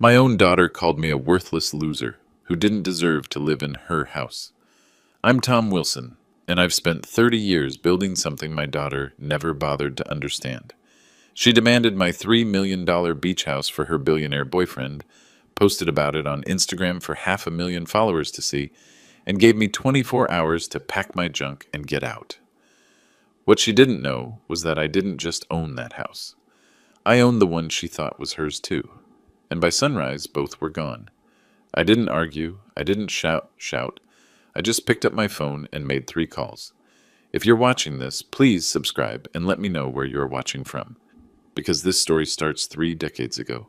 My own daughter called me a worthless loser who didn't deserve to live in her house. I'm Tom Wilson, and I've spent 30 years building something my daughter never bothered to understand. She demanded my $3 million beach house for her billionaire boyfriend, posted about it on Instagram for 500,000 followers to see, and gave me 24 hours to pack my junk and get out. What she didn't know was that I didn't just own that house. I owned the one she thought was hers too. And by sunrise, both were gone. I didn't argue. I didn't shout. I just picked up my phone and made 3 calls. If you're watching this, please subscribe and let me know where you're watching from. Because this story starts 3 decades ago,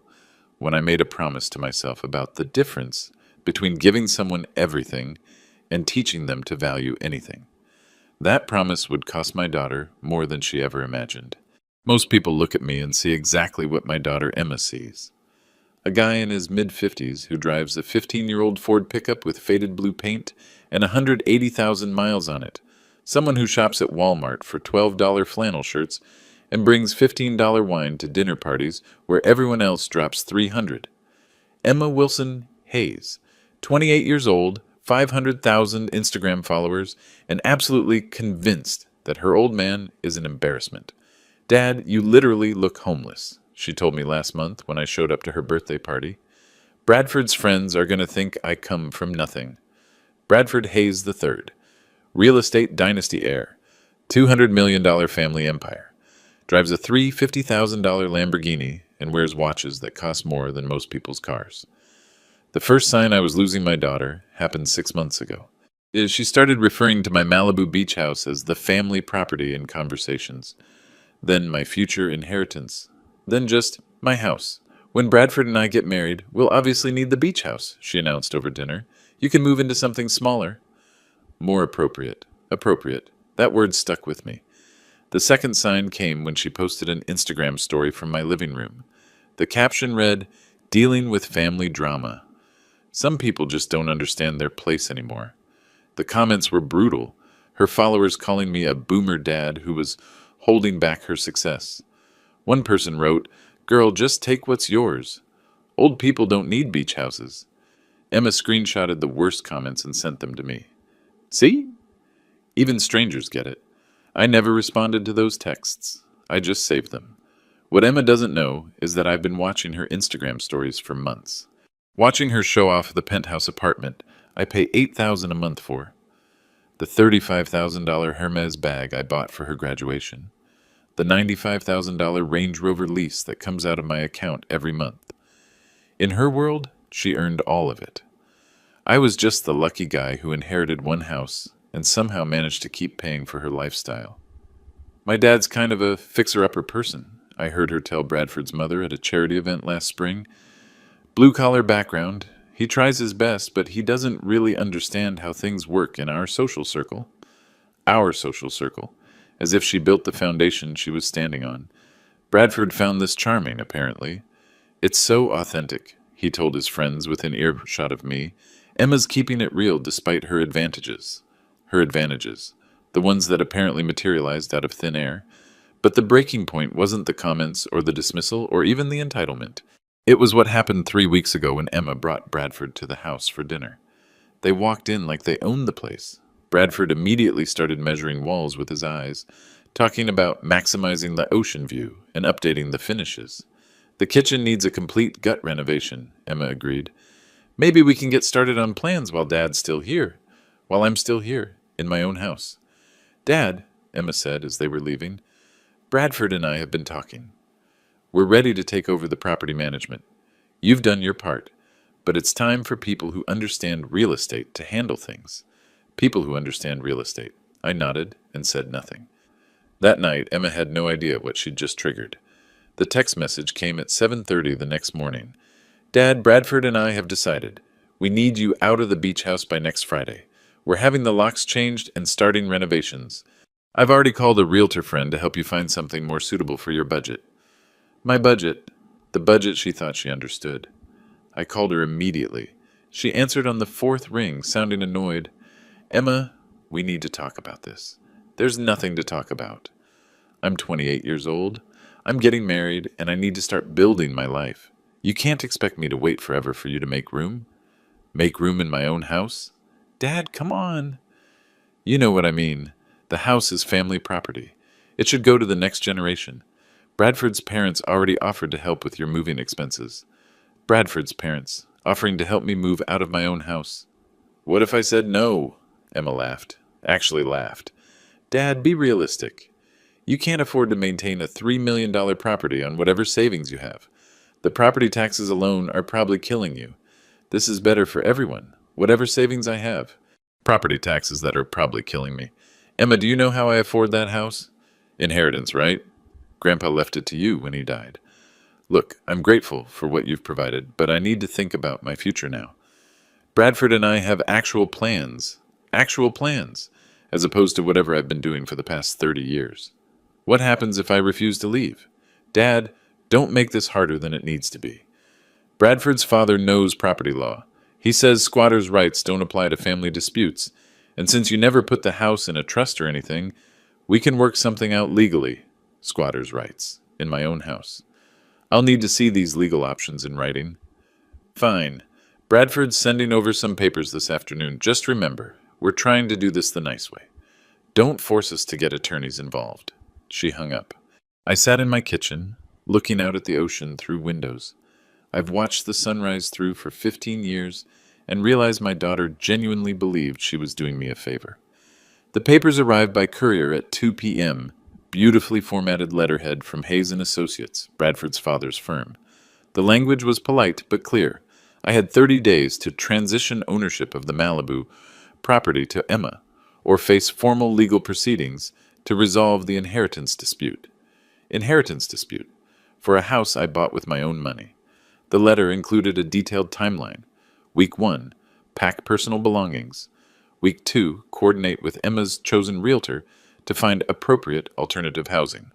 when I made a promise to myself about the difference between giving someone everything and teaching them to value anything. That promise would cost my daughter more than she ever imagined. Most people look at me and see exactly what my daughter Emma sees. A guy in his mid-50s who drives a 15-year-old Ford pickup with faded blue paint and 180,000 miles on it. Someone who shops at Walmart for $12 flannel shirts and brings $15 wine to dinner parties where everyone else drops $300. Emma Wilson Hayes, 28 years old, 500,000 Instagram followers, and absolutely convinced that her old man is an embarrassment. "Dad, you literally look homeless," she told me last month when I showed up to her birthday party. "Bradford's friends are going to think I come from nothing." Bradford Hayes III, real estate dynasty heir, $200 million family empire, drives a $350,000 Lamborghini and wears watches that cost more than most people's cars. The first sign I was losing my daughter happened 6 months ago. She started referring to my Malibu beach house as the family property in conversations, then my future inheritance, then just my house. "When Bradford and I get married, we'll obviously need the beach house," she announced over dinner. "You can move into something smaller." More appropriate. Appropriate. That word stuck with me. The second sign came when she posted an Instagram story from my living room. The caption read, "Dealing with family drama." Some people just don't understand their place anymore. The comments were brutal, her followers calling me a boomer dad who was holding back her success. One person wrote, "Girl, just take what's yours. Old people don't need beach houses." Emma screenshotted the worst comments and sent them to me. "See? Even strangers get it." I never responded to those texts. I just saved them. What Emma doesn't know is that I've been watching her Instagram stories for months. Watching her show off the penthouse apartment I pay $8,000 a month for. The $35,000 Hermes bag I bought for her graduation. The $95,000 Range Rover lease that comes out of my account every month. In her world, she earned all of it. I was just the lucky guy who inherited one house and somehow managed to keep paying for her lifestyle. "My dad's kind of a fixer-upper person," I heard her tell Bradford's mother at a charity event last spring. "Blue-collar background. He tries his best, but he doesn't really understand how things work in our social circle." Our social circle. As if she built the foundation she was standing on. Bradford found this charming, apparently. "It's so authentic," he told his friends within earshot of me. "Emma's keeping it real despite her advantages. Her advantages. The ones that apparently materialized out of thin air. But the breaking point wasn't the comments or the dismissal or even the entitlement. It was what happened 3 weeks ago when Emma brought Bradford to the house for dinner. They walked in like they owned the place. Bradford immediately started measuring walls with his eyes, talking about maximizing the ocean view and updating the finishes. "The kitchen needs a complete gut renovation," Emma agreed. "Maybe we can get started on plans while I'm still here, in my own house." "Dad," Emma said as they were leaving, "Bradford and I have been talking. We're ready to take over the property management. You've done your part, but it's time for people who understand real estate to handle things. People who understand real estate." I nodded and said nothing. That night, Emma had no idea what she'd just triggered. The text message came at 7:30 the next morning. "Dad, Bradford and I have decided. We need you out of the beach house by next Friday. We're having the locks changed and starting renovations. I've already called a realtor friend to help you find something more suitable for your budget." My budget. The budget she thought she understood. I called her immediately. She answered on the 4th ring, sounding annoyed. "Emma, we need to talk about this." "There's nothing to talk about. I'm 28 years old. I'm getting married, and I need to start building my life. You can't expect me to wait forever for you to make room? Make room in my own house? Dad, come on. You know what I mean. The house is family property. It should go to the next generation. Bradford's parents already offered to help with your moving expenses. Bradford's parents, offering to help me move out of my own house. What if I said no? Emma laughed. Actually laughed. Dad, be realistic. You can't afford to maintain a $3 million property on whatever savings you have. The property taxes alone are probably killing you. This is better for everyone, whatever savings I have. Property taxes that are probably killing me. Emma, do you know how I afford that house? Inheritance, right? Grandpa left it to you when he died. Look, I'm grateful for what you've provided, but I need to think about my future now. Bradford and I have actual plans, as opposed to whatever I've been doing for the past 30 years. What happens if I refuse to leave? Dad, don't make this harder than it needs to be. Bradford's father knows property law. He says squatters' rights don't apply to family disputes, and since you never put the house in a trust or anything, we can work something out legally, squatters' rights, in my own house. I'll need to see these legal options in writing. Fine. Bradford's sending over some papers this afternoon. Just remember, we're trying to do this the nice way. Don't force us to get attorneys involved. She hung up. I sat in my kitchen, looking out at the ocean through windows. I've watched the sunrise through for 15 years and realized my daughter genuinely believed she was doing me a favor. The papers arrived by courier at 2 p.m., beautifully formatted letterhead from Hayes & Associates, Bradford's father's firm. The language was polite but clear. I had 30 days to transition ownership of the Malibu property to Emma, or face formal legal proceedings to resolve the inheritance dispute. Inheritance dispute, for a house I bought with my own money. The letter included a detailed timeline. Week 1, pack personal belongings. Week 2, coordinate with Emma's chosen realtor to find appropriate alternative housing.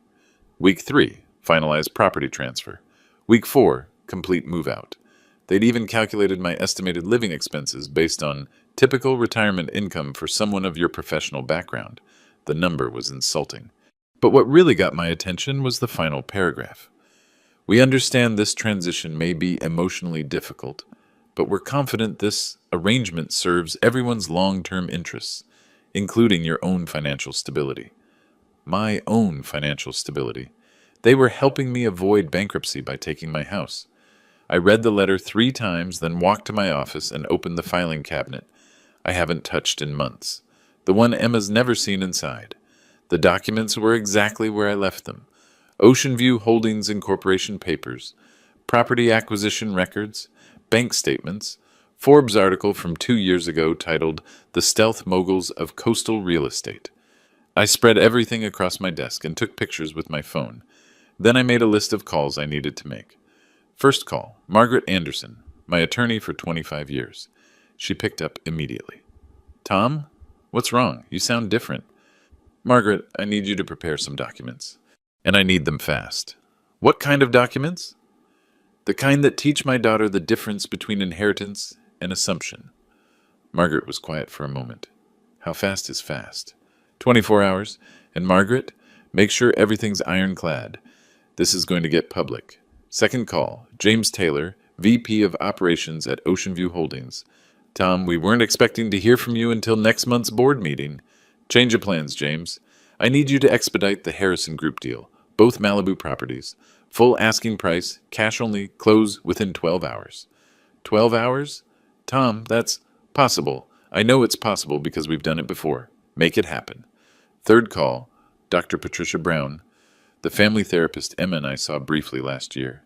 Week 3, finalize property transfer. Week 4, complete move-out. They'd even calculated my estimated living expenses based on typical retirement income for someone of your professional background. The number was insulting. But what really got my attention was the final paragraph. We understand this transition may be emotionally difficult, but we're confident this arrangement serves everyone's long-term interests, including your own financial stability. My own financial stability. They were helping me avoid bankruptcy by taking my house. I read the letter 3 times, then walked to my office and opened the filing cabinet I haven't touched in months. The one Emma's never seen inside. The documents were exactly where I left them. Ocean View Holdings Incorporation papers, property acquisition records, bank statements, Forbes article from 2 years ago titled The Stealth Moguls of Coastal Real Estate. I spread everything across my desk and took pictures with my phone. Then I made a list of calls I needed to make. First call, Margaret Anderson, my attorney for 25 years. She picked up immediately. Tom? What's wrong? You sound different. Margaret, I need you to prepare some documents. And I need them fast. What kind of documents? The kind that teach my daughter the difference between inheritance and assumption. Margaret was quiet for a moment. How fast is fast? 24 hours. And Margaret, make sure everything's ironclad. This is going to get public. Second call, James Taylor, VP of Operations at Ocean View Holdings. Tom, we weren't expecting to hear from you until next month's board meeting. Change of plans, James. I need you to expedite the Harrison Group deal, both Malibu properties. Full asking price, cash only, close within 12 hours. 12 hours? Tom, that's possible. I know it's possible because we've done it before. Make it happen. Third call, Dr. Patricia Brown, the family therapist Emma and I saw briefly last year.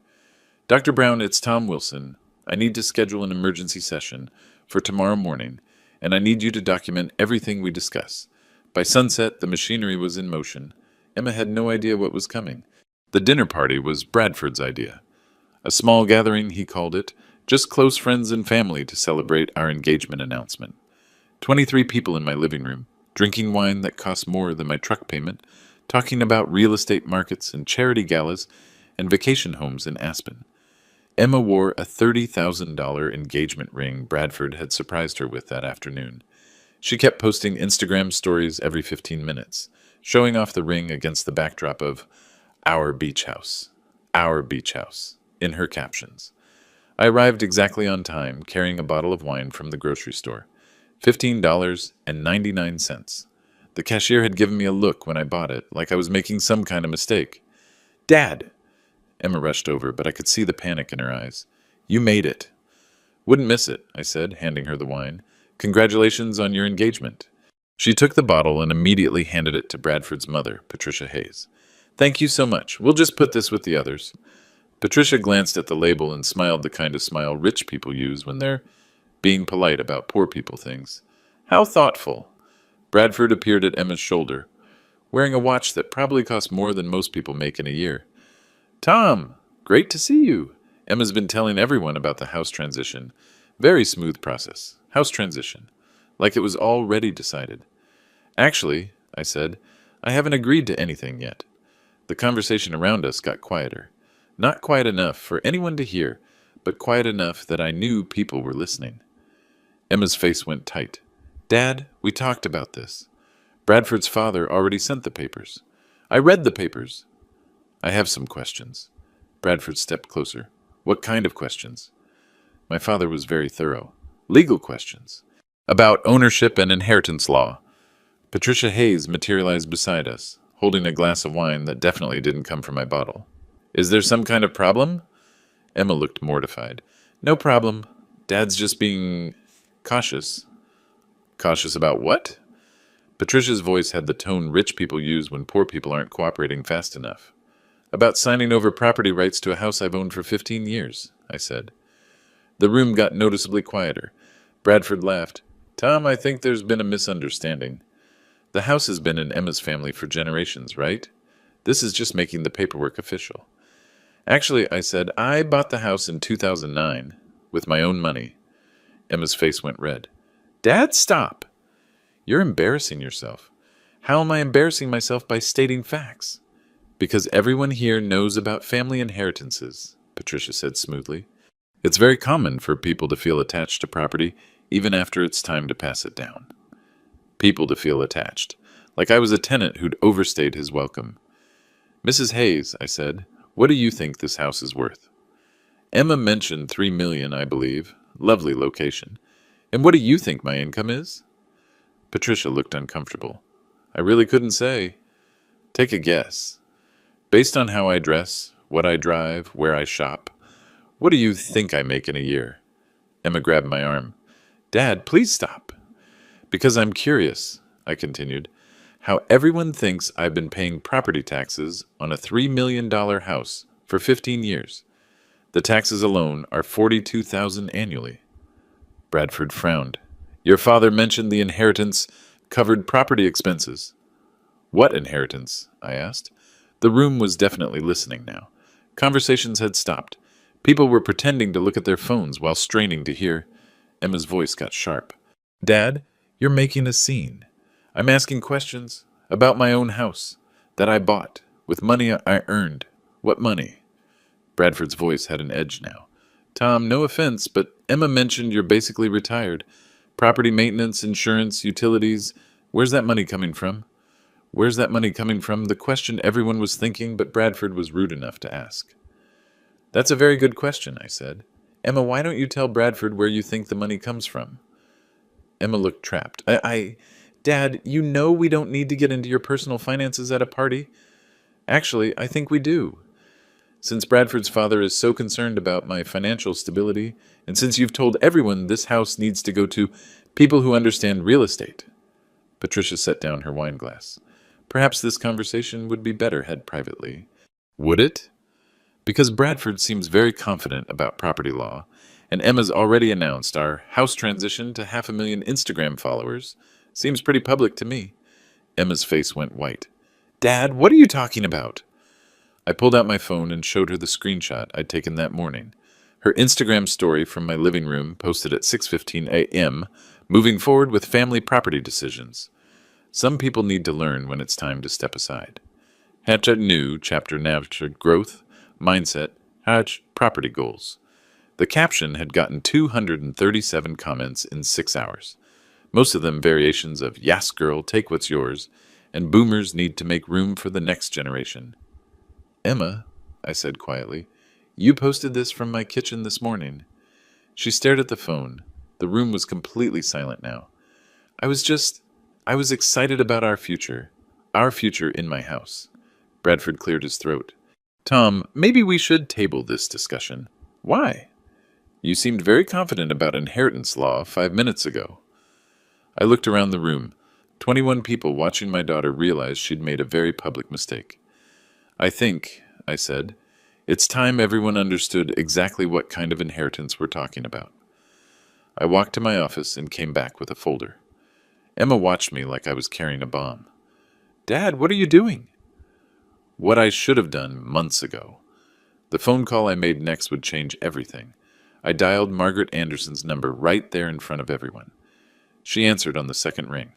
Dr. Brown, it's Tom Wilson. I need to schedule an emergency session for tomorrow morning, and I need you to document everything we discuss. By sunset, the machinery was in motion. Emma had no idea what was coming. The dinner party was Bradford's idea. A small gathering, he called it, just close friends and family to celebrate our engagement announcement. 23 people in my living room, drinking wine that cost more than my truck payment, talking about real estate markets and charity galas and vacation homes in Aspen. Emma wore a $30,000 engagement ring Bradford had surprised her with that afternoon. She kept posting Instagram stories every 15 minutes, showing off the ring against the backdrop of our beach house, in her captions. I arrived exactly on time, carrying a bottle of wine from the grocery store. $15.99. The cashier had given me a look when I bought it, like I was making some kind of mistake. Dad! Emma rushed over, but I could see the panic in her eyes. You made it. Wouldn't miss it, I said, handing her the wine. Congratulations on your engagement. She took the bottle and immediately handed it to Bradford's mother, Patricia Hayes. Thank you so much. We'll just put this with the others. Patricia glanced at the label and smiled the kind of smile rich people use when they're being polite about poor people things. How thoughtful. Bradford appeared at Emma's shoulder, wearing a watch that probably cost more than most people make in a year. Tom, great to see you. Emma's been telling everyone about the house transition. Very smooth process. House transition. Like it was already decided. Actually, I said, I haven't agreed to anything yet. The conversation around us got quieter. Not quiet enough for anyone to hear, but quiet enough that I knew people were listening. Emma's face went tight. Dad, we talked about this. Bradford's father already sent the papers. I read the papers. I have some questions. Bradford stepped closer. What kind of questions? My father was very thorough. Legal questions. About ownership and inheritance law. Patricia Hayes materialized beside us, holding a glass of wine that definitely didn't come from my bottle. Is there some kind of problem? Emma looked mortified. No problem. Dad's just being cautious. Cautious about what? Patricia's voice had the tone rich people use when poor people aren't cooperating fast enough. About signing over property rights to a house I've owned for 15 years, I said. The room got noticeably quieter. Bradford laughed. Tom, I think there's been a misunderstanding. The house has been in Emma's family for generations, right? This is just making the paperwork official. Actually, I said, I bought the house in 2009 with my own money. Emma's face went red. Dad, stop! You're embarrassing yourself. How am I embarrassing myself by stating facts? Because everyone here knows about family inheritances, Patricia said smoothly. It's very common for people to feel attached to property even after it's time to pass it down. People to feel attached, like I was a tenant who'd overstayed his welcome. Mrs. Hayes, I said, what do you think this house is worth? Emma mentioned $3 million, I believe. Lovely location. And what do you think my income is? Patricia looked uncomfortable. I really couldn't say. Take a guess. Based on how I dress, what I drive, where I shop, what do you think I make in a year? Emma grabbed my arm. Dad, please stop. Because I'm curious, I continued, how everyone thinks I've been paying property taxes on a $3 million house for 15 years. The taxes alone are $42,000 annually. Bradford frowned. Your father mentioned the inheritance covered property expenses. What inheritance? I asked. The room was definitely listening now. Conversations had stopped. People were pretending to look at their phones while straining to hear. Emma's voice got sharp. Dad, you're making a scene. I'm asking questions about my own house that I bought with money I earned. What money? Bradford's voice had an edge now. Tom, no offense, but Emma mentioned you're basically retired. Property maintenance, insurance, utilities. Where's that money coming from? Where's that money coming from? The question everyone was thinking, but Bradford was rude enough to ask. That's a very good question, I said. Emma, why don't you tell Bradford where you think the money comes from? Emma looked trapped. Dad, you know we don't need to get into your personal finances at a party. Actually, I think we do. Since Bradford's father is so concerned about my financial stability, and since you've told everyone this house needs to go to people who understand real estate. Patricia set down her wine glass. Perhaps this conversation would be better had privately. Would it? Because Bradford seems very confident about property law, and Emma's already announced our house transition to 500,000 Instagram followers. Seems pretty public to me. Emma's face went white. Dad, what are you talking about? I pulled out my phone and showed her the screenshot I'd taken that morning. Her Instagram story from my living room posted at 6:15 a.m., moving forward with family property decisions. Some people need to learn when it's time to step aside. Hatch a new chapter nurtured growth, mindset, hatch property goals. The caption had gotten 237 comments in 6 hours. Most of them variations of Yas girl, take what's yours, and boomers need to make room for the next generation. Emma, I said quietly, You posted this from my kitchen this morning. She stared at the phone. The room was completely silent now. I was just. I was excited about our future. Our future in my house. Bradford cleared his throat. Tom, maybe we should table this discussion. Why? You seemed very confident about inheritance law 5 minutes ago. I looked around the room. 21 people watching my daughter realized she'd made a very public mistake. I think, I said, it's time everyone understood exactly what kind of inheritance we're talking about. I walked to my office and came back with a folder. Emma watched me like I was carrying a bomb. Dad, what are you doing? What I should have done months ago. The phone call I made next would change everything. I dialed Margaret Anderson's number right there in front of everyone. She answered on the second ring.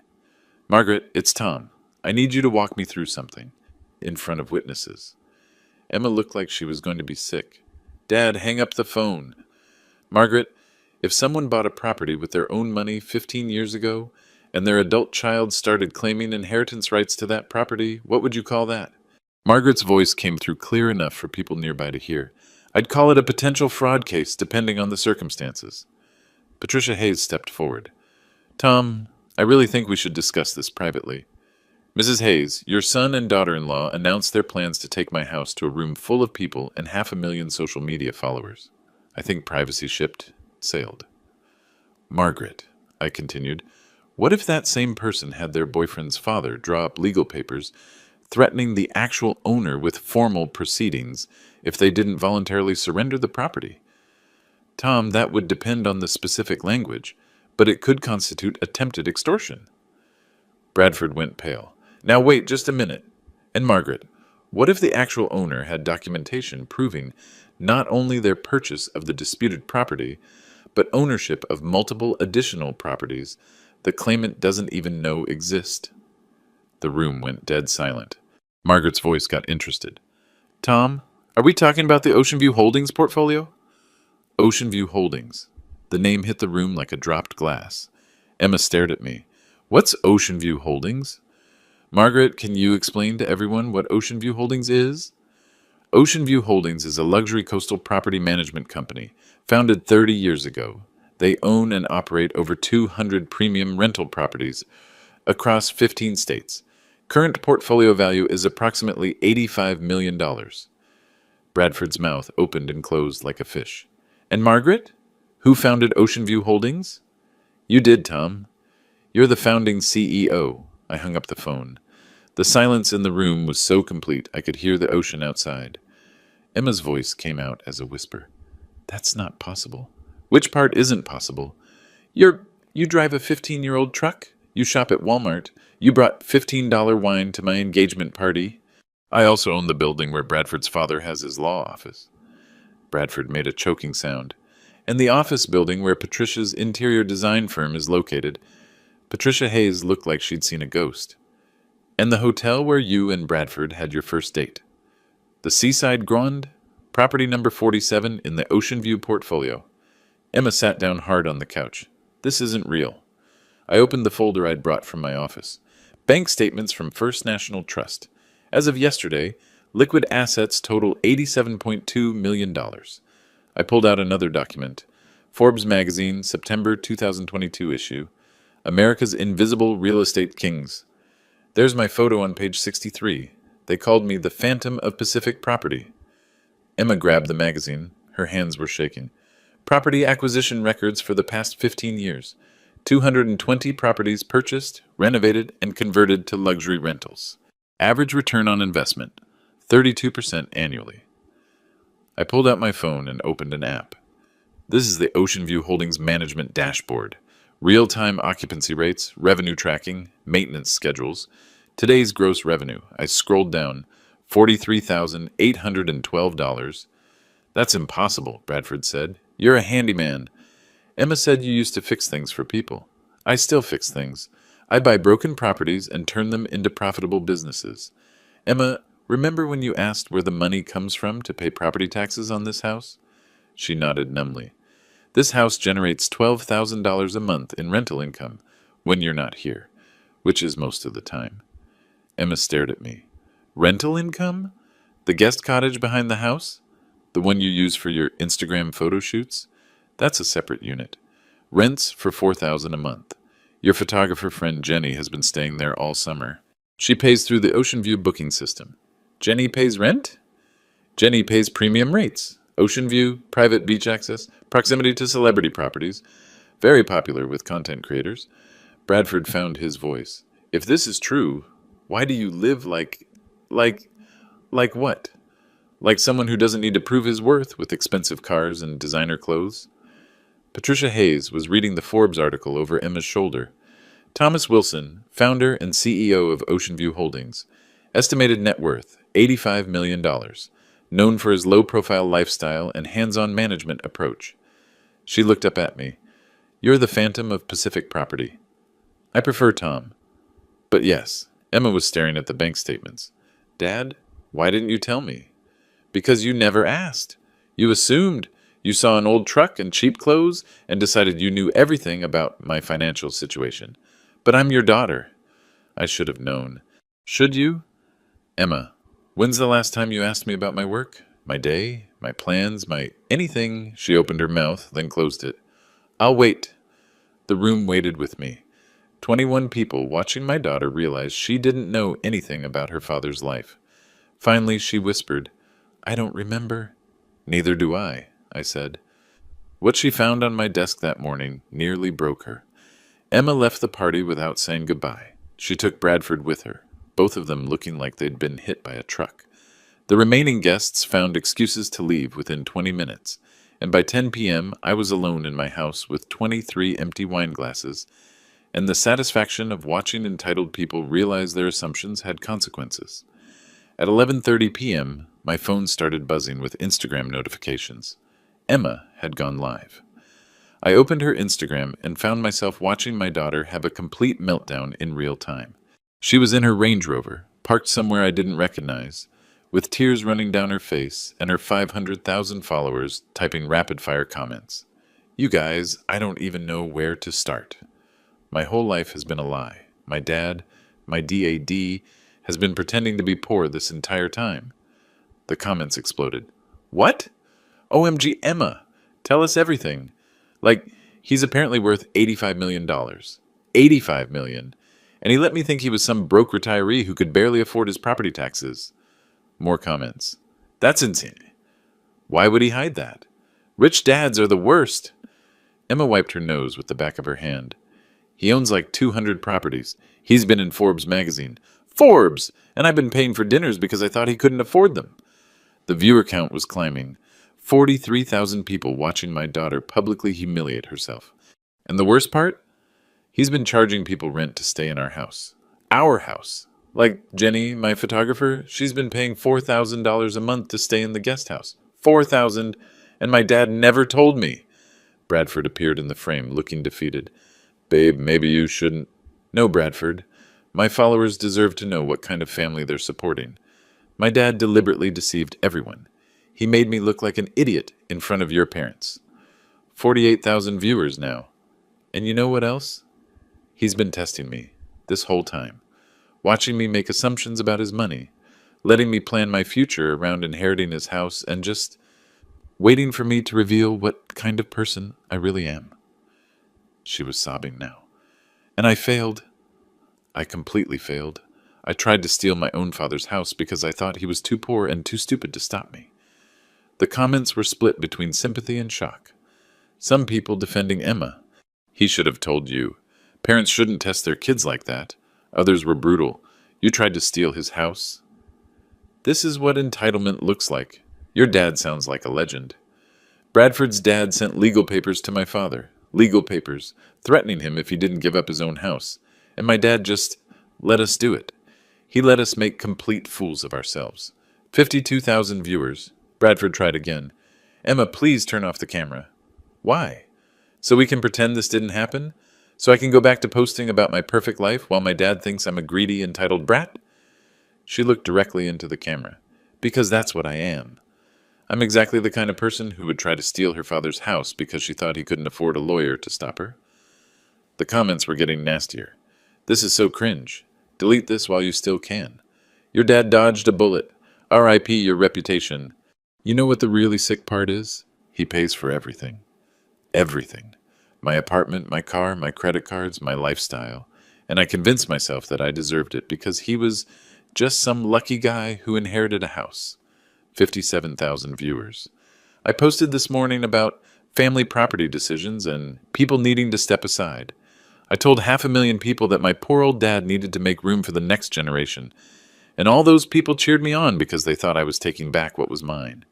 Margaret, it's Tom. I need you to walk me through something. In front of witnesses. Emma looked like she was going to be sick. Dad, hang up the phone. Margaret, if someone bought a property with their own money 15 years ago, and their adult child started claiming inheritance rights to that property, what would you call that? Margaret's voice came through clear enough for people nearby to hear. I'd call it a potential fraud case, depending on the circumstances. Patricia Hayes stepped forward. Tom, I really think we should discuss this privately. Mrs. Hayes, your son and daughter-in-law announced their plans to take my house to a room full of people and 500,000 social media followers. I think privacy shipped, sailed. Margaret, I continued, what if that same person had their boyfriend's father draw up legal papers threatening the actual owner with formal proceedings if they didn't voluntarily surrender the property? Tom, that would depend on the specific language, but it could constitute attempted extortion. Bradford went pale. Now wait just a minute. And Margaret, what if the actual owner had documentation proving not only their purchase of the disputed property, but ownership of multiple additional properties the claimant doesn't even know exist? The room went dead silent. Margaret's voice got interested. Tom, are we talking about the Ocean View Holdings portfolio? Ocean View Holdings. The name hit the room like a dropped glass. Emma stared at me. What's Ocean View Holdings? Margaret, can you explain to everyone what Ocean View Holdings is? Ocean View Holdings is a luxury coastal property management company founded 30 years ago. They own and operate over 200 premium rental properties across 15 states. Current portfolio value is approximately $85 million. Bradford's mouth opened and closed like a fish. And Margaret? Who founded Ocean View Holdings? You did, Tom. You're the founding CEO. I hung up the phone. The silence in the room was so complete I could hear the ocean outside. Emma's voice came out as a whisper. That's not possible. Which part isn't possible? You drive a 15-year-old truck? You shop at Walmart? You brought $15 wine to my engagement party? I also own the building where Bradford's father has his law office. Bradford made a choking sound. And the office building where Patricia's interior design firm is located. Patricia Hayes looked like she'd seen a ghost. And the hotel where you and Bradford had your first date. The Seaside Grand, property number 47 in the Ocean View portfolio. Emma sat down hard on the couch. This isn't real. I opened the folder I'd brought from my office. Bank statements from First National Trust. As of yesterday, liquid assets total $87.2 million. I pulled out another document. Forbes magazine, September 2022 issue. America's Invisible Real Estate Kings. There's my photo on page 63. They called me the Phantom of Pacific Property. Emma grabbed the magazine. Her hands were shaking. Property acquisition records for the past 15 years. 220 properties purchased, renovated, and converted to luxury rentals. Average return on investment, 32% annually. I pulled out my phone and opened an app. This is the Ocean View Holdings Management Dashboard. Real-time occupancy rates, revenue tracking, maintenance schedules. Today's gross revenue. I scrolled down. $43,812. That's impossible, Bradford said. You're a handyman. Emma said you used to fix things for people. I still fix things. I buy broken properties and turn them into profitable businesses. Emma, remember when you asked where the money comes from to pay property taxes on this house? She nodded numbly. This house generates $12,000 a month in rental income when you're not here, which is most of the time. Emma stared at me. Rental income? The guest cottage behind the house? The one you use for your Instagram photo shoots? That's a separate unit. Rents for $4,000 a month. Your photographer friend Jenny has been staying there all summer. She pays through the Ocean View booking system. Jenny pays rent? Jenny pays premium rates. Ocean View, private beach access, proximity to celebrity properties. Very popular with content creators. Bradford found his voice. If this is true, why do you live like, like what? Like someone who doesn't need to prove his worth with expensive cars and designer clothes? Patricia Hayes was reading the Forbes article over Emma's shoulder. Thomas Wilson, founder and CEO of Ocean View Holdings, estimated net worth $85 million, known for his low-profile lifestyle and hands-on management approach. She looked up at me. You're the phantom of Pacific property. I prefer Tom. But yes, Emma was staring at the bank statements. Dad, why didn't you tell me? Because you never asked. You assumed. You saw an old truck and cheap clothes and decided you knew everything about my financial situation. But I'm your daughter. I should have known. Should you? Emma, when's the last time you asked me about my work? My day? My plans? My anything? She opened her mouth, then closed it. I'll wait. The room waited with me. 21 people watching my daughter realized she didn't know anything about her father's life. Finally, she whispered, I don't remember. Neither do I said. What she found on my desk that morning nearly broke her. Emma left the party without saying goodbye. She took Bradford with her, both of them looking like they'd been hit by a truck. The remaining guests found excuses to leave within 20 minutes, and by 10 p.m. I was alone in my house with 23 empty wine glasses, and the satisfaction of watching entitled people realize their assumptions had consequences. At 11:30 p.m., my phone started buzzing with Instagram notifications. Emma had gone live. I opened her Instagram and found myself watching my daughter have a complete meltdown in real time. She was in her Range Rover, parked somewhere I didn't recognize, with tears running down her face and her 500,000 followers typing rapid-fire comments. You guys, I don't even know where to start. My whole life has been a lie. My dad, my DAD, has been pretending to be poor this entire time. The comments exploded. What? OMG, Emma, tell us everything. Like, he's apparently worth $85 million. $85 million. And he let me think he was some broke retiree who could barely afford his property taxes. More comments. That's insane. Why would he hide that? Rich dads are the worst. Emma wiped her nose with the back of her hand. He owns like 200 properties. He's been in Forbes magazine. Forbes! And I've been paying for dinners because I thought he couldn't afford them. The viewer count was climbing. 43,000 people watching my daughter publicly humiliate herself. And the worst part? He's been charging people rent to stay in our house. Our house. Like Jenny, my photographer, she's been paying $4,000 a month to stay in the guest house. $4,000, and my dad never told me. Bradford appeared in the frame, looking defeated. Babe, maybe you shouldn't. No, Bradford. My followers deserve to know what kind of family they're supporting. My dad deliberately deceived everyone. He made me look like an idiot in front of your parents. 48,000 viewers now. And you know what else? He's been testing me this whole time, watching me make assumptions about his money, letting me plan my future around inheriting his house, and just waiting for me to reveal what kind of person I really am. She was sobbing now. And I failed. I completely failed. I tried to steal my own father's house because I thought he was too poor and too stupid to stop me. The comments were split between sympathy and shock. Some people defending Emma. He should have told you. Parents shouldn't test their kids like that. Others were brutal. You tried to steal his house. This is what entitlement looks like. Your dad sounds like a legend. Bradford's dad sent legal papers to my father. Legal papers, threatening him if he didn't give up his own house. And my dad just let us do it. He let us make complete fools of ourselves. 52,000 viewers. Bradford tried again. Emma, please turn off the camera. Why? So we can pretend this didn't happen? So I can go back to posting about my perfect life while my dad thinks I'm a greedy, entitled brat? She looked directly into the camera. Because that's what I am. I'm exactly the kind of person who would try to steal her father's house because she thought he couldn't afford a lawyer to stop her. The comments were getting nastier. This is so cringe. Delete this while you still can. Your dad dodged a bullet. R.I.P. your reputation. You know what the really sick part is? He pays for everything. Everything. My apartment, my car, my credit cards, my lifestyle. And I convinced myself that I deserved it because he was just some lucky guy who inherited a house. 57,000 viewers. I posted this morning about family property decisions and people needing to step aside. I told 500,000 people that my poor old dad needed to make room for the next generation, and all those people cheered me on because they thought I was taking back what was mine.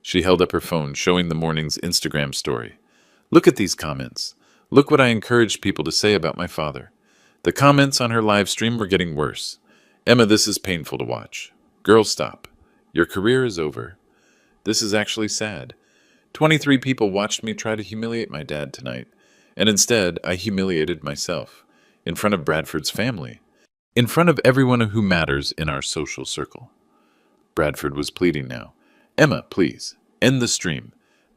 She held up her phone, showing the morning's Instagram story. Look at these comments. Look what I encouraged people to say about my father. The comments on her live stream were getting worse. Emma, this is painful to watch. Girl, stop. Your career is over. This is actually sad. 23 people watched me try to humiliate my dad tonight, and instead I humiliated myself, in front of Bradford's family, in front of everyone who matters in our social circle. Bradford was pleading now. Emma, please, end the stream.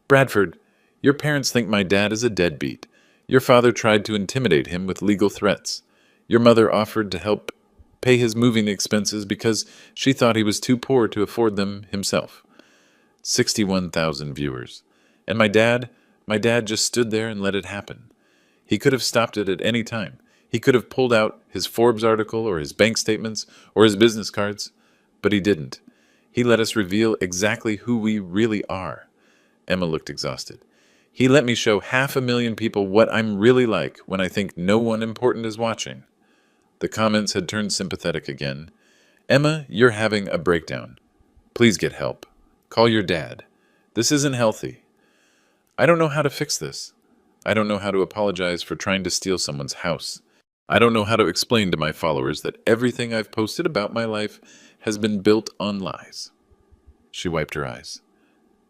Bradford, your parents think my dad is a deadbeat. Your father tried to intimidate him with legal threats. Your mother offered to help pay his moving expenses because she thought he was too poor to afford them himself. 61,000 viewers. And my dad just stood there and let it happen. He could have stopped it at any time. He could have pulled out his Forbes article or his bank statements or his business cards, but he didn't. He let us reveal exactly who we really are. Emma looked exhausted. He let me show 500,000 people what I'm really like when I think no one important is watching. The comments had turned sympathetic again. Emma, you're having a breakdown. Please get help. Call your dad. This isn't healthy. I don't know how to fix this. I don't know how to apologize for trying to steal someone's house. I don't know how to explain to my followers that everything I've posted about my life has been built on lies. She wiped her eyes.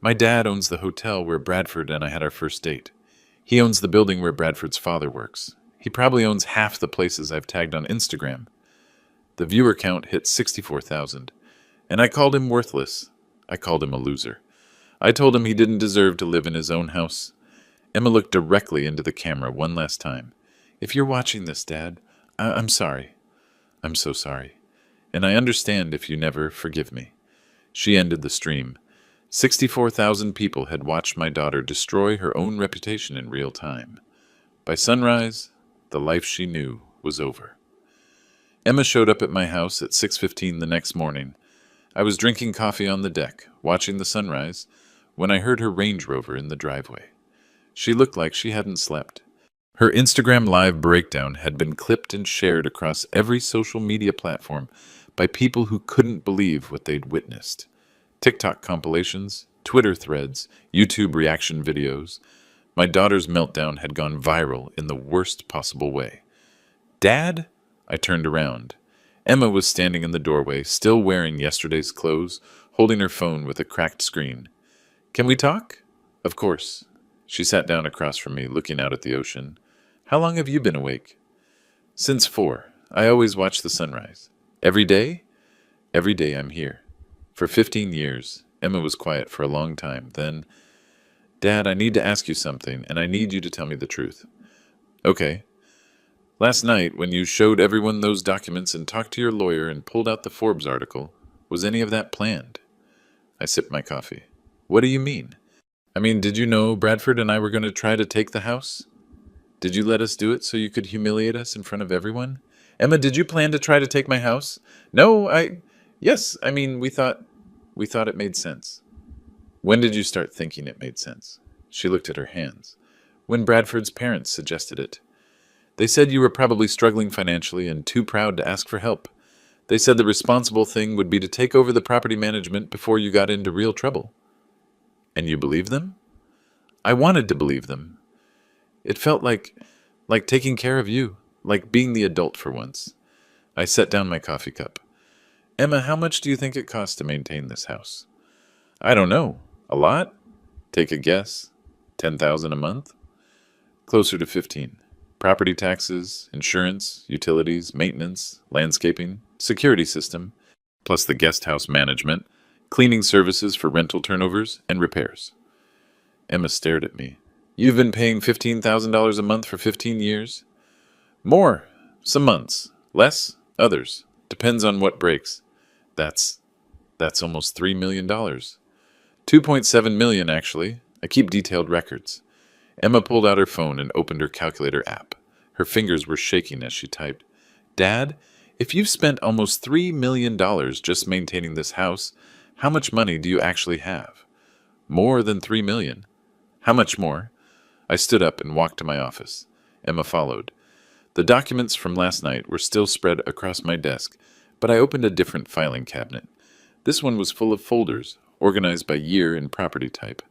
My dad owns the hotel where Bradford and I had our first date. He owns the building where Bradford's father works. He probably owns half the places I've tagged on Instagram. The viewer count hit 64,000. And I called him worthless. I called him a loser. I told him he didn't deserve to live in his own house. Emma looked directly into the camera one last time. If you're watching this, Dad, I'm sorry. I'm so sorry. And I understand if you never forgive me. She ended the stream. 64,000 people had watched my daughter destroy her own reputation in real time. By sunrise, the life she knew was over. Emma showed up at my house at 6:15 the next morning. I was drinking coffee on the deck, watching the sunrise, when I heard her Range Rover in the driveway. She looked like she hadn't slept. Her Instagram Live breakdown had been clipped and shared across every social media platform by people who couldn't believe what they'd witnessed. TikTok compilations, Twitter threads, YouTube reaction videos. My daughter's meltdown had gone viral in the worst possible way. Dad? I turned around. Emma was standing in the doorway, still wearing yesterday's clothes, holding her phone with a cracked screen. Can we talk? Of course. She sat down across from me, looking out at the ocean. How long have you been awake? Since 4. I always watch the sunrise. Every day? Every day I'm here. For 15 years. Emma was quiet for a long time. Then, Dad, I need to ask you something, and I need you to tell me the truth. Okay. Last night, when you showed everyone those documents and talked to your lawyer and pulled out the Forbes article, was any of that planned? I sipped my coffee. What do you mean? I mean, did you know Bradford and I were going to try to take the house? Did you let us do it so you could humiliate us in front of everyone? Emma, did you plan to try to take my house? No, Yes, I mean, we thought it made sense. When did you start thinking it made sense? She looked at her hands. When Bradford's parents suggested it. They said you were probably struggling financially and too proud to ask for help. They said the responsible thing would be to take over the property management before you got into real trouble. And you believed them? I wanted to believe them. It felt like taking care of you, like being the adult for once. I set down my coffee cup. Emma, how much do you think it costs to maintain this house? I don't know. A lot? Take a guess. 10,000 a month? Closer to 15. Property taxes, insurance, utilities, maintenance, landscaping, security system, plus the guest house management, cleaning services for rental turnovers, and repairs. Emma stared at me. You've been paying $15,000 a month for 15 years? More. Some months. Less. Others. Depends on what breaks. That's almost $3 million. 2.7 million, actually. I keep detailed records. Emma pulled out her phone and opened her calculator app. Her fingers were shaking as she typed. Dad, if you've spent almost $3 million just maintaining this house, how much money do you actually have? More than 3 million. How much more? I stood up and walked to my office. Emma followed. The documents from last night were still spread across my desk, but I opened a different filing cabinet. This one was full of folders, organized by year and property type.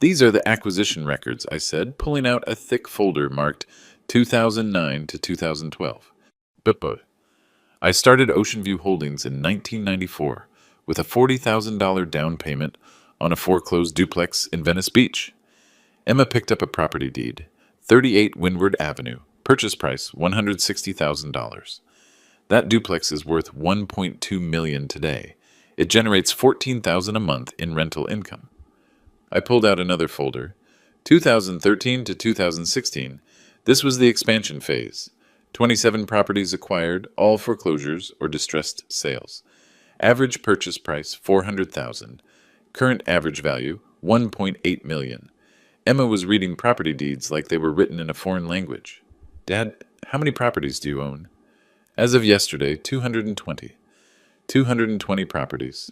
These are the acquisition records, I said, pulling out a thick folder marked 2009 to 2012. But I started Ocean View Holdings in 1994 with a $40,000 down payment on a foreclosed duplex in Venice Beach. Emma picked up a property deed, 38 Windward Avenue, purchase price $160,000. That duplex is worth $1.2 million today. It generates $14,000 a month in rental income. I pulled out another folder. 2013 to 2016. This was the expansion phase. 27 properties acquired, all foreclosures or distressed sales. Average purchase price $400,000. Current average value $1.8 million. Emma was reading property deeds like they were written in a foreign language. Dad, how many properties do you own? As of yesterday, 220. 220 properties.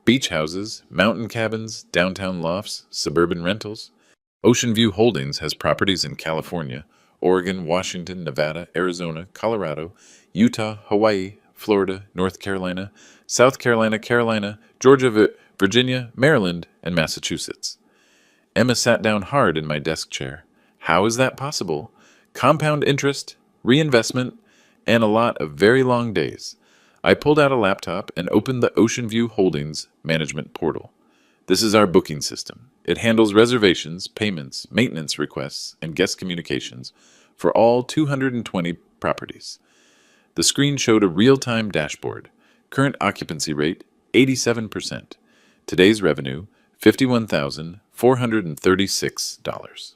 Beach houses, mountain cabins, downtown lofts, suburban rentals. Ocean View Holdings has properties in California, Oregon, Washington, Nevada, Arizona, Colorado, Utah, Hawaii, Florida, North Carolina, South Carolina, Carolina, Georgia, Virginia, Maryland, and Massachusetts. Emma sat down hard in my desk chair. How is that possible? Compound interest, reinvestment, and a lot of very long days. I pulled out a laptop and opened the Ocean View Holdings management portal. This is our booking system. It handles reservations, payments, maintenance requests, and guest communications for all 220 properties. The screen showed a real-time dashboard. Current occupancy rate, 87%. Today's revenue, $51,436.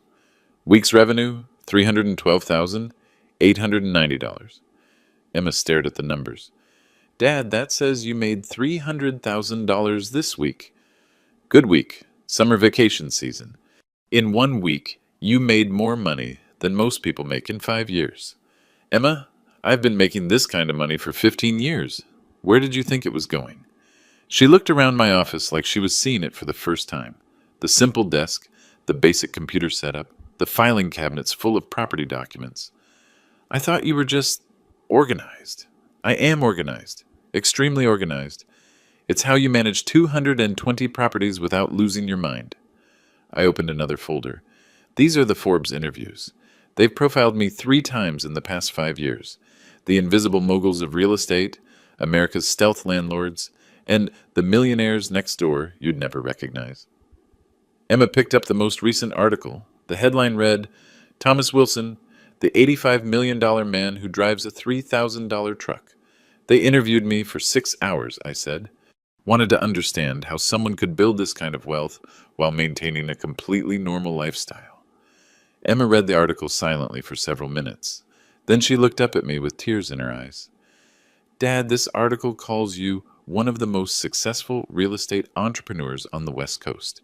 Week's revenue, $312,890. Emma stared at the numbers. Dad, that says you made $300,000 this week. Good week. Summer vacation season. In 1 week, you made more money than most people make in 5 years. Emma, I've been making this kind of money for 15 years. Where did you think it was going? She looked around my office like she was seeing it for the first time. The simple desk, the basic computer setup, the filing cabinets full of property documents. I thought you were just organized. I am organized. Extremely organized. It's how you manage 220 properties without losing your mind. I opened another folder. These are the Forbes interviews. They've profiled me 3 times in the past 5 years. The invisible moguls of real estate, America's stealth landlords, and the millionaires next door you'd never recognize. Emma picked up the most recent article. The headline read, Thomas Wilson, the $85 million man who drives a $3,000 truck. They interviewed me for 6 hours, I said. Wanted to understand how someone could build this kind of wealth while maintaining a completely normal lifestyle. Emma read the article silently for several minutes. Then she looked up at me with tears in her eyes. Dad, this article calls you one of the most successful real estate entrepreneurs on the West Coast.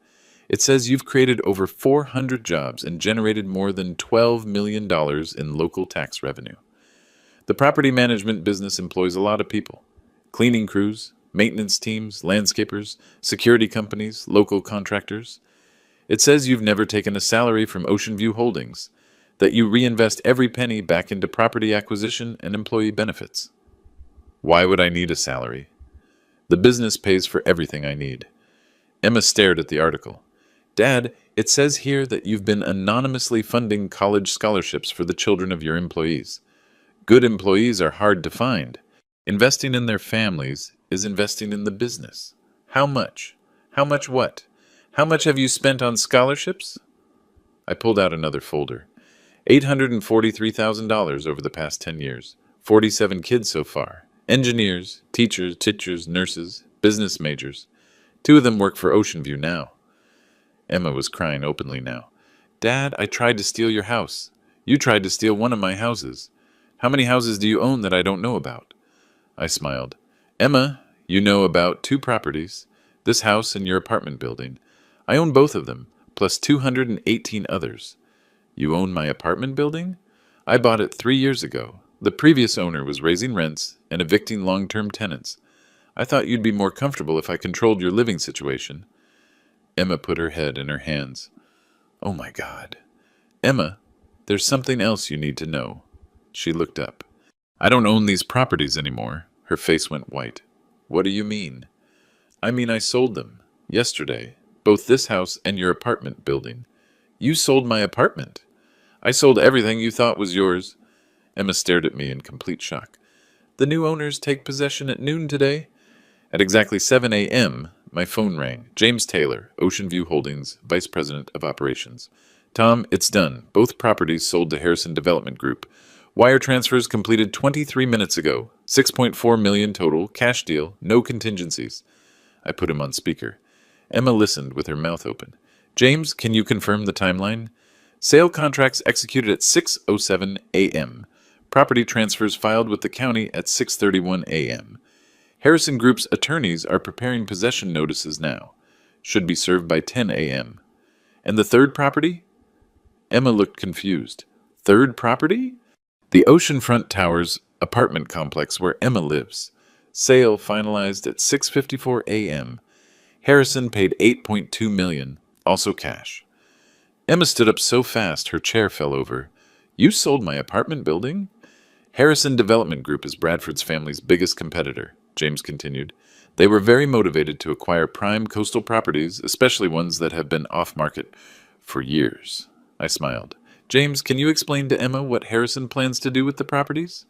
It says you've created over 400 jobs and generated more than $12 million in local tax revenue. The property management business employs a lot of people. Cleaning crews, maintenance teams, landscapers, security companies, local contractors. It says you've never taken a salary from Ocean View Holdings, that you reinvest every penny back into property acquisition and employee benefits. Why would I need a salary? The business pays for everything I need. Emma stared at the article. Dad, it says here that you've been anonymously funding college scholarships for the children of your employees. Good employees are hard to find. Investing in their families is investing in the business. How much? How much what? How much have you spent on scholarships? I pulled out another folder. $843,000 over the past 10 years. 47 kids so far. Engineers, teachers, nurses, business majors. 2 of them work for Ocean View now. Emma was crying openly now. Dad, I tried to steal your house. You tried to steal one of my houses. How many houses do you own that I don't know about? I smiled. Emma, you know about 2 properties, this house and your apartment building. I own both of them, plus 218 others. You own my apartment building? I bought it 3 years ago. The previous owner was raising rents and evicting long-term tenants. I thought you'd be more comfortable if I controlled your living situation. Emma put her head in her hands. Oh my God. Emma, there's something else you need to know. She looked up. I don't own these properties anymore. Her face went white. What do you mean? I mean I sold them. Yesterday. Both this house and your apartment building. You sold my apartment. I sold everything you thought was yours. Emma stared at me in complete shock. The new owners take possession at noon today. At exactly 7 a.m., my phone rang. James Taylor, Ocean View Holdings, Vice President of Operations. Tom, it's done. Both properties sold to Harrison Development Group. Wire transfers completed 23 minutes ago. 6.4 million total, cash deal, no contingencies. I put him on speaker. Emma listened with her mouth open. James, can you confirm the timeline? Sale contracts executed at 6:07 a.m. Property transfers filed with the county at 6:31 a.m. Harrison Group's attorneys are preparing possession notices now. Should be served by 10 a.m. And the third property? Emma looked confused. Third property? The Oceanfront Towers apartment complex where Emma lives. Sale finalized at 6:54 a.m. Harrison paid $8.2 million, also cash. Emma stood up so fast her chair fell over. You sold my apartment building? Harrison Development Group is Bradford's family's biggest competitor, James continued. They were very motivated to acquire prime coastal properties, especially ones that have been off-market for years. I smiled. James, can you explain to Emma what Harrison plans to do with the properties?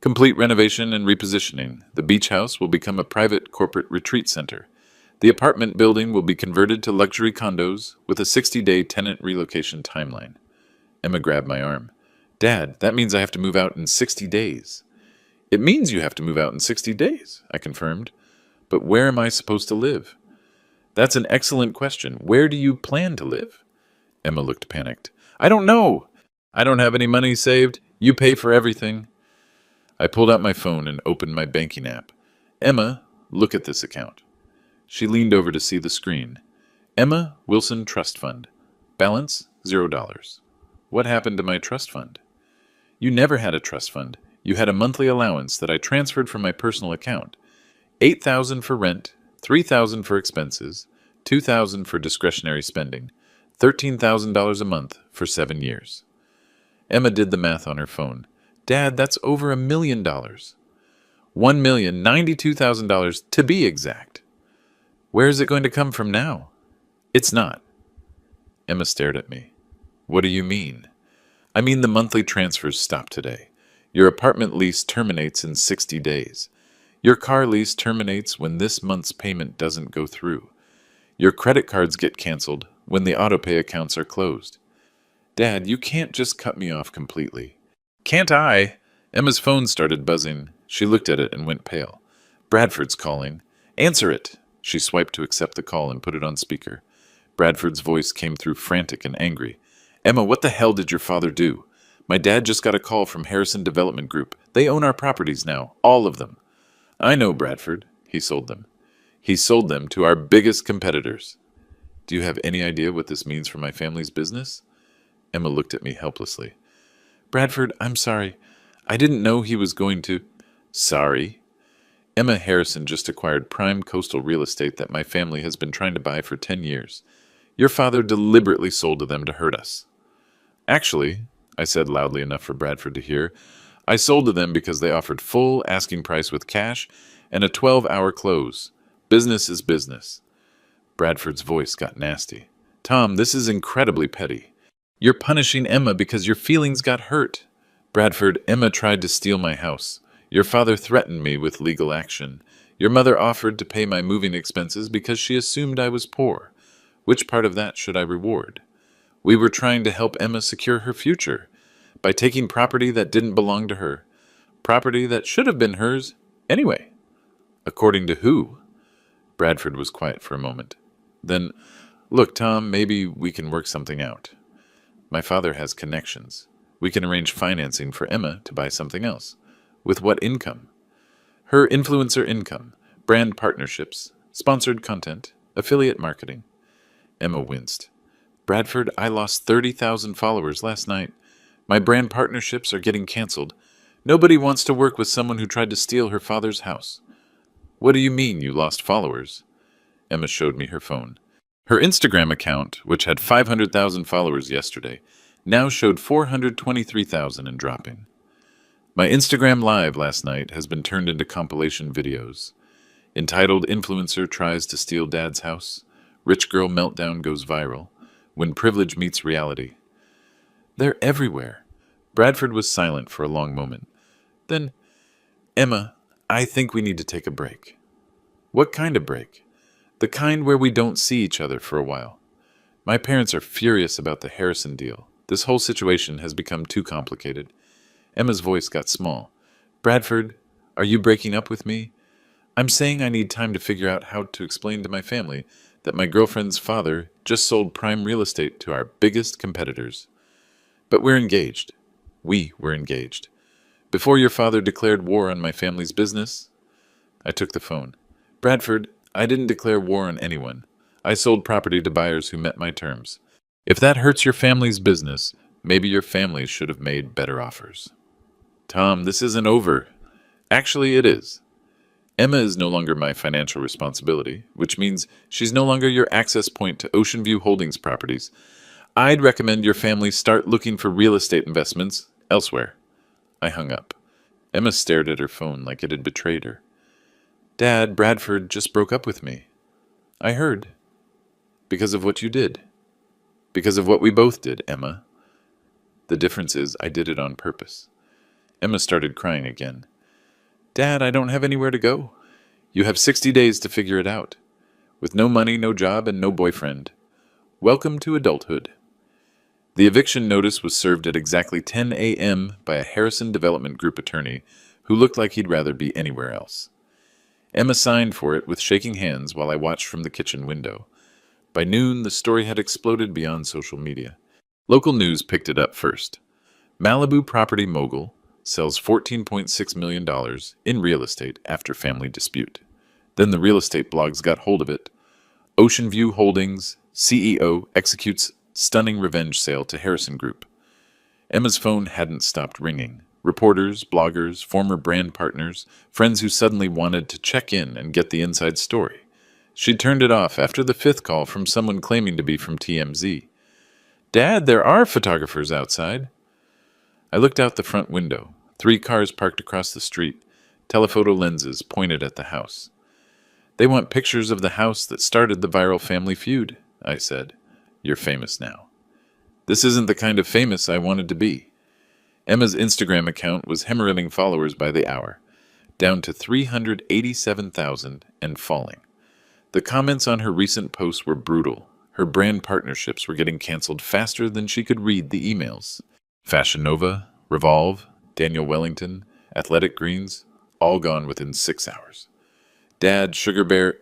Complete renovation and repositioning. The beach house will become a private corporate retreat center. The apartment building will be converted to luxury condos with a 60-day tenant relocation timeline. Emma grabbed my arm. Dad, that means I have to move out in 60 days. It means you have to move out in 60 days, I confirmed. But where am I supposed to live? That's an excellent question. Where do you plan to live? Emma looked panicked. I don't know. I don't have any money saved. You pay for everything. I pulled out my phone and opened my banking app. Emma, look at this account. She leaned over to see the screen. Emma Wilson Trust Fund. Balance $0. What happened to my trust fund? You never had a trust fund. You had a monthly allowance that I transferred from my personal account. $8,000 for rent, $3,000 for expenses, $2,000 for discretionary spending, $13,000 a month for 7 years. Emma did the math on her phone. Dad, that's over $1 million. $1,092,000 to be exact. Where is it going to come from now? It's not. Emma stared at me. What do you mean? I mean the monthly transfers stop today. Your apartment lease terminates in 60 days. Your car lease terminates when this month's payment doesn't go through. Your credit cards get canceled when the autopay accounts are closed. Dad, you can't just cut me off completely. Can't I? Emma's phone started buzzing. She looked at it and went pale. Bradford's calling. Answer it. She swiped to accept the call and put it on speaker. Bradford's voice came through frantic and angry. Emma, what the hell did your father do? My dad just got a call from Harrison Development Group. They own our properties now, all of them. I know, Bradford. He sold them. He sold them to our biggest competitors. Do you have any idea what this means for my family's business? Emma looked at me helplessly. Bradford, I'm sorry. I didn't know he was going to... Sorry. Emma Harrison just acquired prime coastal real estate that my family has been trying to buy for 10 years. Your father deliberately sold to them to hurt us. Actually, I said loudly enough for Bradford to hear, I sold to them because they offered full asking price with cash and a 12-hour close. Business is business. Bradford's voice got nasty. Tom, this is incredibly petty. You're punishing Emma because your feelings got hurt. Bradford, Emma tried to steal my house. Your father threatened me with legal action. Your mother offered to pay my moving expenses because she assumed I was poor. Which part of that should I reward? We were trying to help Emma secure her future by taking property that didn't belong to her. Property that should have been hers anyway. According to who? Bradford was quiet for a moment. Then, look, Tom, maybe we can work something out. My father has connections. We can arrange financing for Emma to buy something else. With what income? Her influencer income, brand partnerships, sponsored content, affiliate marketing. Emma winced. Bradford, I lost 30,000 followers last night. My brand partnerships are getting canceled. Nobody wants to work with someone who tried to steal her father's house. What do you mean you lost followers? Emma showed me her phone. Her Instagram account, which had 500,000 followers yesterday, now showed 423,000 and dropping. My Instagram Live last night has been turned into compilation videos. Entitled Influencer Tries to Steal Dad's House, Rich Girl Meltdown Goes Viral, When Privilege Meets Reality. They're everywhere. Bradford was silent for a long moment. Then, Emma, I think we need to take a break. What kind of break? The kind where we don't see each other for a while. My parents are furious about the Harrison deal. This whole situation has become too complicated. Emma's voice got small. Bradford, are you breaking up with me? I'm saying I need time to figure out how to explain to my family that my girlfriend's father just sold prime real estate to our biggest competitors. But we're engaged. We were engaged. Before your father declared war on my family's business, I took the phone. Bradford, I didn't declare war on anyone. I sold property to buyers who met my terms. If that hurts your family's business, maybe your family should have made better offers. Tom, this isn't over. Actually, it is. Emma is no longer my financial responsibility, which means she's no longer your access point to Ocean View Holdings properties. I'd recommend your family start looking for real estate investments elsewhere. I hung up. Emma stared at her phone like it had betrayed her. Dad, Bradford just broke up with me. I heard. Because of what you did. Because of what we both did, Emma. The difference is I did it on purpose. Emma started crying again. Dad, I don't have anywhere to go. You have 60 days to figure it out. With no money, no job, and no boyfriend. Welcome to adulthood. The eviction notice was served at exactly 10 a.m. by a Harrison Development Group attorney who looked like he'd rather be anywhere else. Emma signed for it with shaking hands while I watched from the kitchen window. By noon, the story had exploded beyond social media. Local news picked it up first. Malibu property mogul sells $14.6 million in real estate after family dispute. Then the real estate blogs got hold of it. Ocean View Holdings CEO executes stunning revenge sale to Harrison Group. Emma's phone hadn't stopped ringing. Reporters, bloggers, former brand partners, friends who suddenly wanted to check in and get the inside story. She turned it off after the fifth call from someone claiming to be from TMZ. Dad, there are photographers outside. I looked out the front window. 3 cars parked across the street, telephoto lenses pointed at the house. They want pictures of the house that started the viral family feud, I said. You're famous now. This isn't the kind of famous I wanted to be. Emma's Instagram account was hemorrhaging followers by the hour, down to 387,000 and falling. The comments on her recent posts were brutal. Her brand partnerships were getting canceled faster than she could read the emails. Fashion Nova, Revolve, Daniel Wellington, Athletic Greens, all gone within 6 hours. Dad, Sugar Bear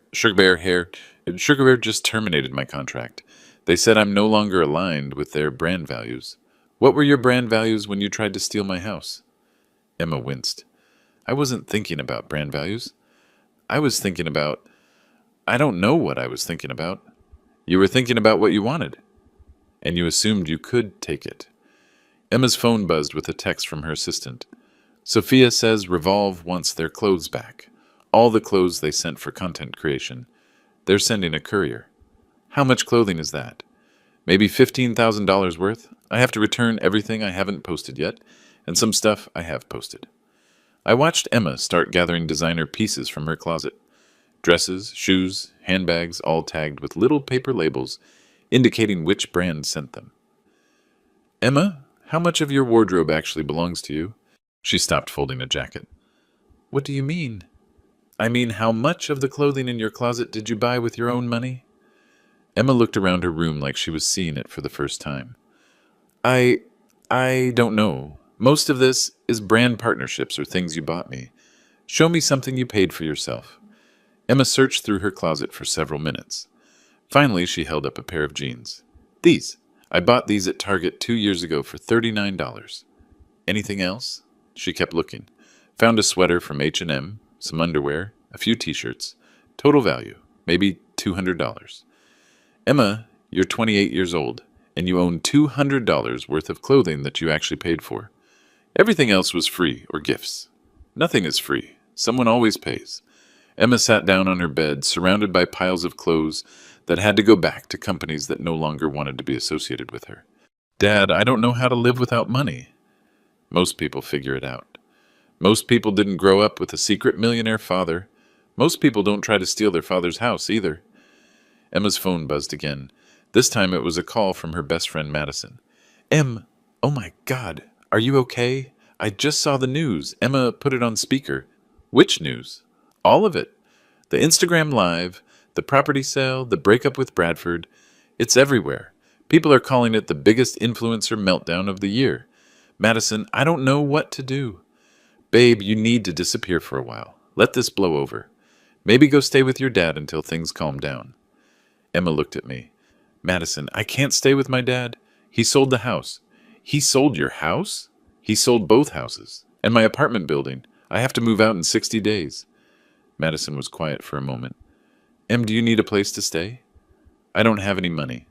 Hair, and Sugar Bear just terminated my contract. They said I'm no longer aligned with their brand values. What were your brand values when you tried to steal my house? Emma winced. I wasn't thinking about brand values. I don't know what I was thinking about. You were thinking about what you wanted. And you assumed you could take it. Emma's phone buzzed with a text from her assistant. Sophia says Revolve wants their clothes back. All the clothes they sent for content creation. They're sending a courier. How much clothing is that? Maybe $15,000 worth? I have to return everything I haven't posted yet, and some stuff I have posted. I watched Emma start gathering designer pieces from her closet. Dresses, shoes, handbags, all tagged with little paper labels indicating which brand sent them. Emma, how much of your wardrobe actually belongs to you? She stopped folding a jacket. What do you mean? I mean, how much of the clothing in your closet did you buy with your own money? Emma looked around her room like she was seeing it for the first time. I don't know. Most of this is brand partnerships or things you bought me. Show me something you paid for yourself. Emma searched through her closet for several minutes. Finally, she held up a pair of jeans. These. I bought these at Target 2 years ago for $39. Anything else? She kept looking. Found a sweater from H&M, some underwear, a few t-shirts. Total value, maybe $200. Emma, you're 28 years old, and you own $200 worth of clothing that you actually paid for. Everything else was free or gifts. Nothing is free. Someone always pays. Emma sat down on her bed, surrounded by piles of clothes that had to go back to companies that no longer wanted to be associated with her. Dad, I don't know how to live without money. Most people figure it out. Most people didn't grow up with a secret millionaire father. Most people don't try to steal their father's house either. Emma's phone buzzed again. This time it was a call from her best friend Madison. Oh my God, are you okay? I just saw the news. Emma put it on speaker. Which news? All of it. The Instagram Live, the property sale, the breakup with Bradford. It's everywhere. People are calling it the biggest influencer meltdown of the year. Madison, I don't know what to do. Babe, you need to disappear for a while. Let this blow over. Maybe go stay with your dad until things calm down. Emma looked at me. Madison, I can't stay with my dad. He sold the house. He sold your house? He sold both houses. And my apartment building. I have to move out in 60 days. Madison was quiet for a moment. Do you need a place to stay? I don't have any money.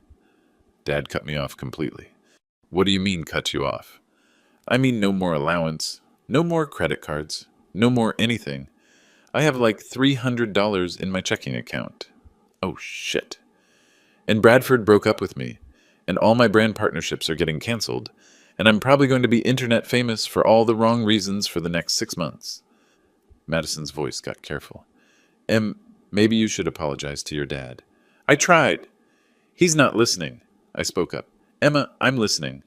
Dad cut me off completely. What do you mean, cut you off? I mean no more allowance, no more credit cards, no more anything. I have like $300 in my checking account. Oh, shit. And Bradford broke up with me, and all my brand partnerships are getting canceled, and I'm probably going to be internet famous for all the wrong reasons for the next 6 months. Madison's voice got careful. Maybe you should apologize to your dad. I tried. He's not listening. I spoke up. Emma, I'm listening.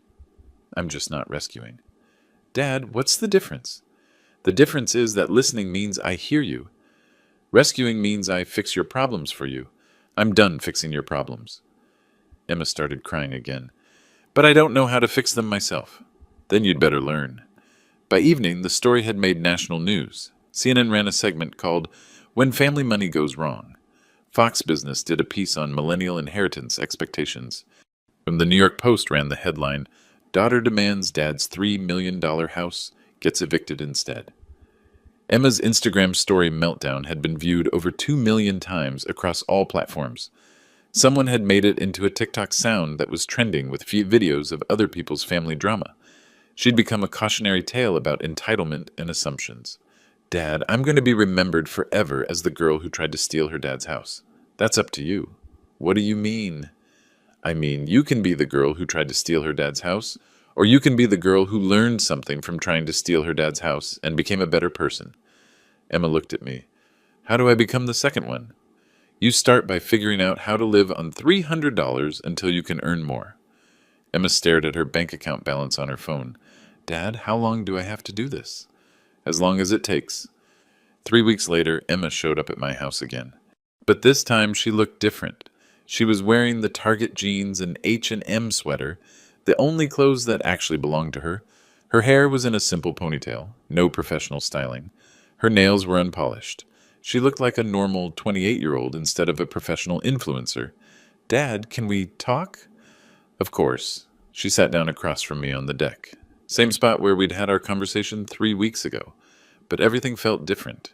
I'm just not rescuing. Dad, what's the difference? The difference is that listening means I hear you. Rescuing means I fix your problems for you. I'm done fixing your problems. Emma started crying again. But I don't know how to fix them myself. Then you'd better learn. By evening, the story had made national news. CNN ran a segment called When Family Money Goes Wrong. Fox Business did a piece on millennial inheritance expectations. The New York Post ran the headline, Daughter demands dad's $3 million house, gets evicted instead. Emma's Instagram story meltdown had been viewed over 2 million times across all platforms. Someone had made it into a TikTok sound that was trending with videos of other people's family drama. She'd become a cautionary tale about entitlement and assumptions. Dad, I'm going to be remembered forever as the girl who tried to steal her dad's house. That's up to you. What do you mean? I mean, you can be the girl who tried to steal her dad's house, or you can be the girl who learned something from trying to steal her dad's house and became a better person. Emma looked at me. How do I become the second one? You start by figuring out how to live on $300 until you can earn more. Emma stared at her bank account balance on her phone. Dad, how long do I have to do this? As long as it takes. 3 weeks later, Emma showed up at my house again. But this time she looked different. She was wearing the Target jeans and H&M sweater, the only clothes that actually belonged to her. Her hair was in a simple ponytail, no professional styling. Her nails were unpolished. She looked like a normal 28-year-old instead of a professional influencer. Dad, can we talk? Of course. She sat down across from me on the deck. Same spot where we'd had our conversation 3 weeks ago. But everything felt different.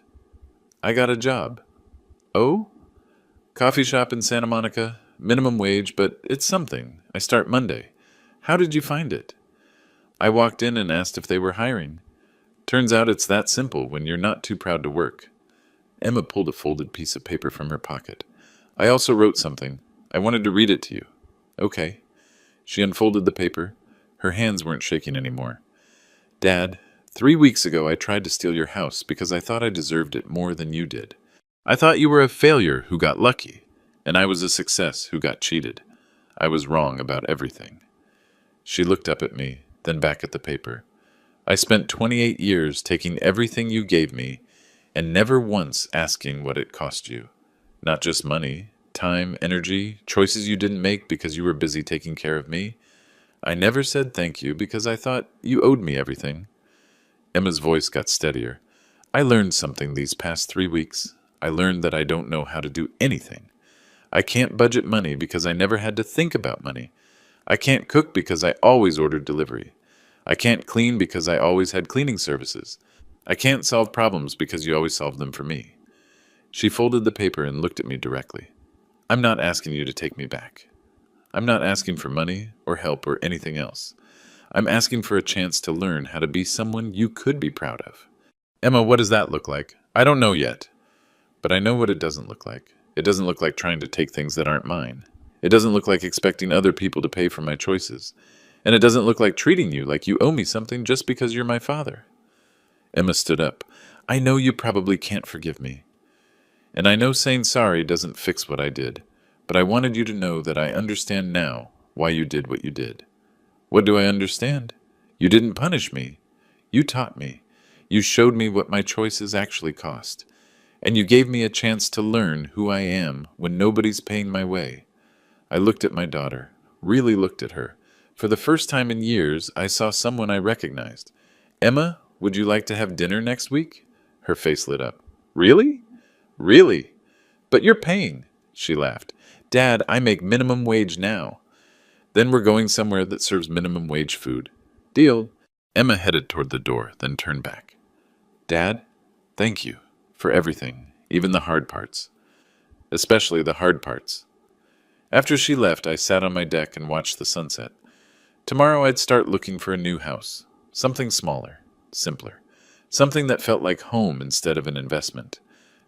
I got a job. Oh? Coffee shop in Santa Monica. Minimum wage, but it's something. I start Monday. How did you find it? I walked in and asked if they were hiring. Turns out it's that simple when you're not too proud to work. Emma pulled a folded piece of paper from her pocket. I also wrote something. I wanted to read it to you. Okay. She unfolded the paper. Her hands weren't shaking anymore. Dad, 3 weeks ago I tried to steal your house because I thought I deserved it more than you did. I thought you were a failure who got lucky, and I was a success who got cheated. I was wrong about everything. She looked up at me, then back at the paper. I spent 28 years taking everything you gave me and never once asking what it cost you. Not just money, time, energy, choices you didn't make because you were busy taking care of me. I never said thank you because I thought you owed me everything. Emma's voice got steadier. I learned something these past 3 weeks. I learned that I don't know how to do anything. I can't budget money because I never had to think about money. I can't cook because I always ordered delivery. I can't clean because I always had cleaning services. I can't solve problems because you always solved them for me. She folded the paper and looked at me directly. I'm not asking you to take me back. I'm not asking for money or help or anything else. I'm asking for a chance to learn how to be someone you could be proud of. Emma, what does that look like? I don't know yet, but I know what it doesn't look like. It doesn't look like trying to take things that aren't mine. It doesn't look like expecting other people to pay for my choices. And it doesn't look like treating you like you owe me something just because you're my father. Emma stood up. I know you probably can't forgive me. And I know saying sorry doesn't fix what I did. But I wanted you to know that I understand now why you did what you did. What do I understand? You didn't punish me. You taught me. You showed me what my choices actually cost. And you gave me a chance to learn who I am when nobody's paying my way. I looked at my daughter, really looked at her. For the first time in years, I saw someone I recognized. Emma, would you like to have dinner next week? Her face lit up. Really? Really? But you're paying, she laughed. Dad, I make minimum wage now. Then we're going somewhere that serves minimum wage food. Deal. Emma headed toward the door, then turned back. Dad, thank you for everything, even the hard parts. Especially the hard parts. After she left, I sat on my deck and watched the sunset. Tomorrow I'd start looking for a new house. Something smaller, simpler. Something that felt like home instead of an investment.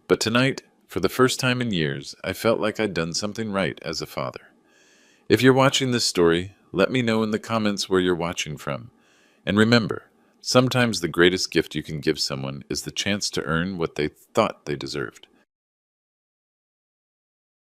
But tonight, for the first time in years, I felt like I'd done something right as a father. If you're watching this story, let me know in the comments where you're watching from. And remember, sometimes the greatest gift you can give someone is the chance to earn what they thought they deserved.